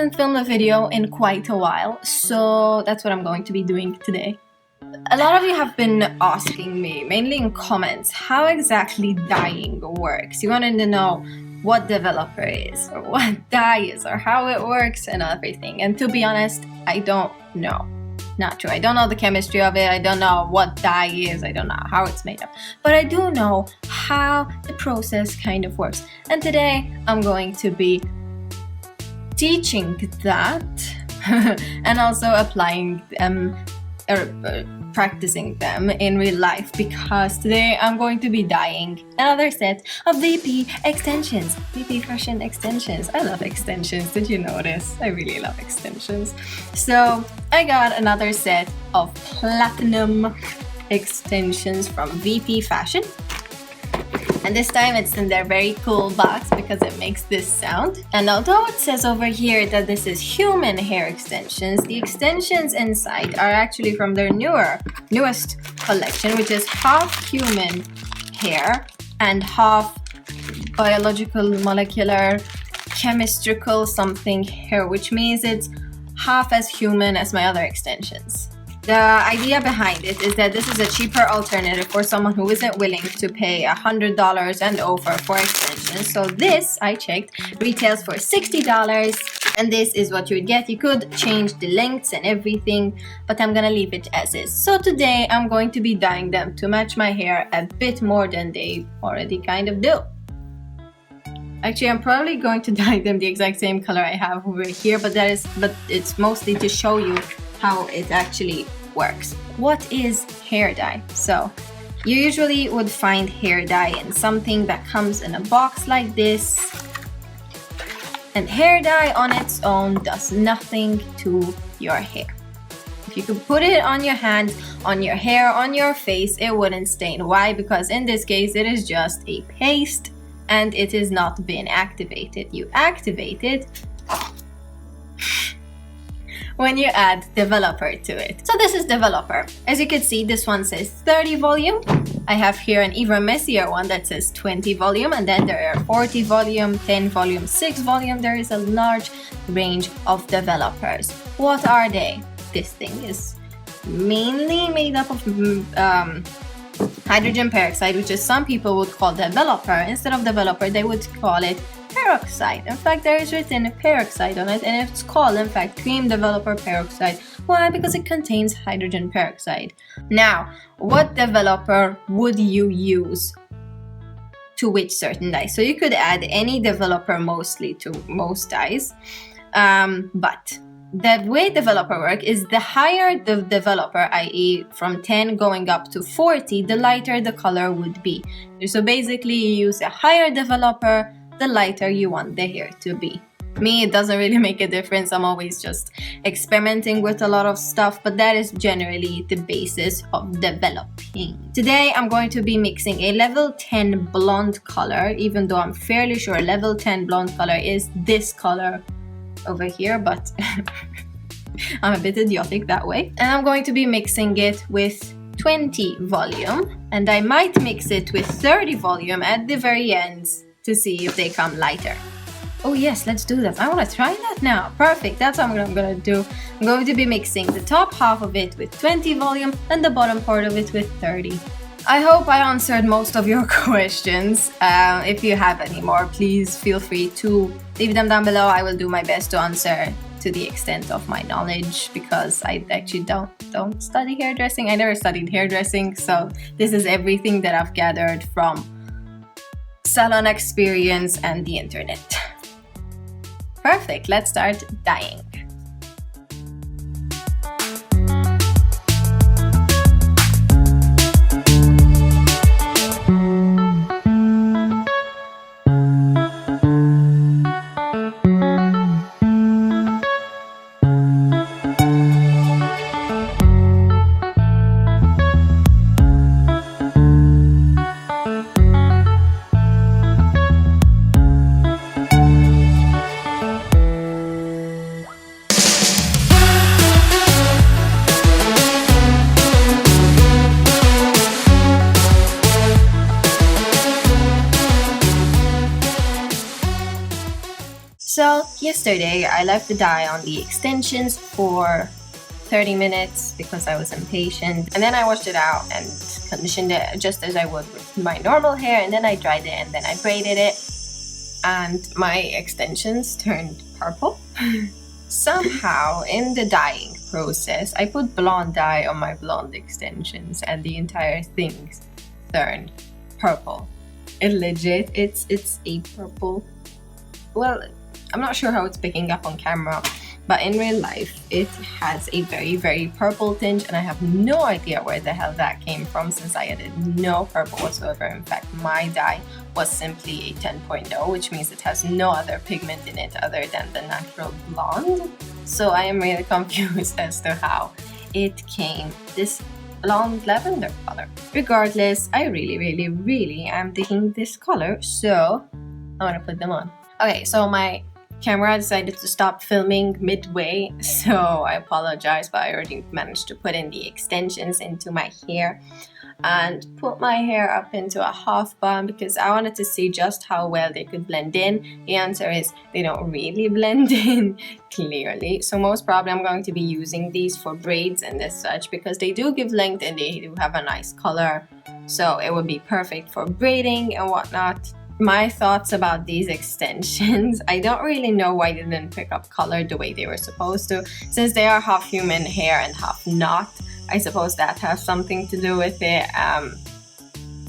haven't filmed a video in quite a while, so that's what I'm going to be doing today. A lot of you have been asking me, mainly in comments, how exactly dyeing works. You wanted to know what developer is, or what dye is, or how it works and everything. And to be honest, I don't know. Not true. I don't know the chemistry of it. I don't know what dye is. I don't know how it's made up. But I do know how the process kind of works. And today I'm going to be teaching that and also applying them practicing them in real life, because today I'm going to be dyeing another set of VP extensions, VP fashion extensions. I love extensions. Did you notice? I really love extensions. So I got another set of platinum extensions from VP Fashion. And this time it's in their very cool box because it makes this sound. And although it says over here that this is human hair extensions, the extensions inside are actually from their newest collection, which is half human hair and half biological, molecular, chemistrical something hair, which means it's half as human as my other extensions. The idea behind it is that this is a cheaper alternative for someone who isn't willing to pay $100 and over for extensions. So this, I checked, retails for $60, and this is what you would get. You could change the lengths and everything, but I'm gonna leave it as is. So today I'm going to be dyeing them to match my hair a bit more than they already kind of do. Actually, I'm probably going to dye them the exact same color I have over here, but it's mostly to show you how it actually works. What is hair dye? So you usually would find hair dye in something that comes in a box like this, and hair dye on its own does nothing to your hair. If you could put it on your hands, on your hair, on your face, it wouldn't stain. Why? Because in this case it is just a paste and it has not been activated. You activate it when you add developer to it. So this is developer. As you can see, this one says 30 volume. I have here an even messier one that says 20 volume, and then there are 40 volume, 10 volume, 6 volume. There is a large range of developers. What are they? This thing is mainly made up of hydrogen peroxide, which is some people would call developer. Instead of developer, they would call it peroxide. In fact, there is written peroxide on it, and it's called, in fact, cream developer peroxide. Why? Because it contains hydrogen peroxide. Now, what developer would you use to which certain dyes? So you could add any developer mostly to most dyes, but the way developer work is the higher the developer, i.e. from 10 going up to 40, the lighter the color would be. So basically you use a higher developer, the lighter you want the hair to be. Me, it doesn't really make a difference. I'm always just experimenting with a lot of stuff, but that is generally the basis of developing. Today, I'm going to be mixing a level 10 blonde color, even though I'm fairly sure level 10 blonde color is this color over here, but I'm a bit idiotic that way. And I'm going to be mixing it with 20 volume, and I might mix it with 30 volume at the very end to see if they come lighter. Oh yes, let's do that. I want to try that now. Perfect, that's what I'm going to do. I'm going to be mixing the top half of it with 20 volume and the bottom part of it with 30. I hope I answered most of your questions. If you have any more, please feel free to leave them down below. I will do my best to answer to the extent of my knowledge, because I actually don't study hairdressing. I never studied hairdressing, so this is everything that I've gathered from salon experience and the internet. Perfect, let's start dyeing. yesterday I left the dye on the extensions for 30 minutes because I was impatient, and then I washed it out and conditioned it just as I would with my normal hair, and then I dried it and then I braided it, and my extensions turned purple. Somehow in the dyeing process I put blonde dye on my blonde extensions and the entire thing turned purple. It legit, it's a purple. Well, I'm not sure how it's picking up on camera, but in real life it has a very, very purple tinge, and I have no idea where the hell that came from, since I added no purple whatsoever. In fact, my dye was simply a 10.0, which means it has no other pigment in it other than the natural blonde. So I am really confused as to how it came this blonde lavender color. Regardless, I really am digging this color, so I want to put them on. Okay, so my camera decided to stop filming midway, so I apologize, but I already managed to put in the extensions into my hair and put my hair up into a half bun because I wanted to see just how well they could blend in. The answer is they don't really blend in, clearly. So most probably I'm going to be using these for braids and as such, because they do give length and they do have a nice color. So it would be perfect for braiding and whatnot. My thoughts about these extensions, I don't really know why they didn't pick up color the way they were supposed to, since they are half human hair and half not. I suppose that has something to do with it.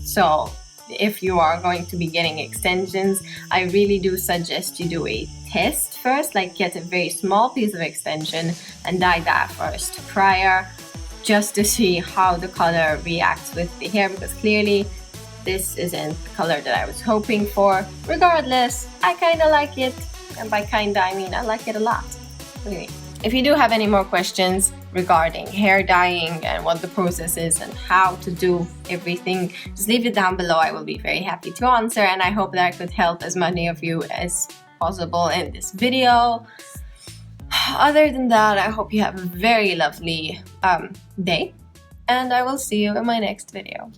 So if you are going to be getting extensions, I really do suggest you do a test first, like get a very small piece of extension and dye that first prior, just to see how the color reacts with the hair, because clearly this isn't the color that I was hoping for. Regardless, I kind of like it, and by kinda I mean I like it a lot. Anyway, if you do have any more questions regarding hair dyeing and what the process is and how to do everything, just leave it down below. I will be very happy to answer, and I hope that I could help as many of you as possible in this video. Other than that, I hope you have a very lovely day, and I will see you in my next video.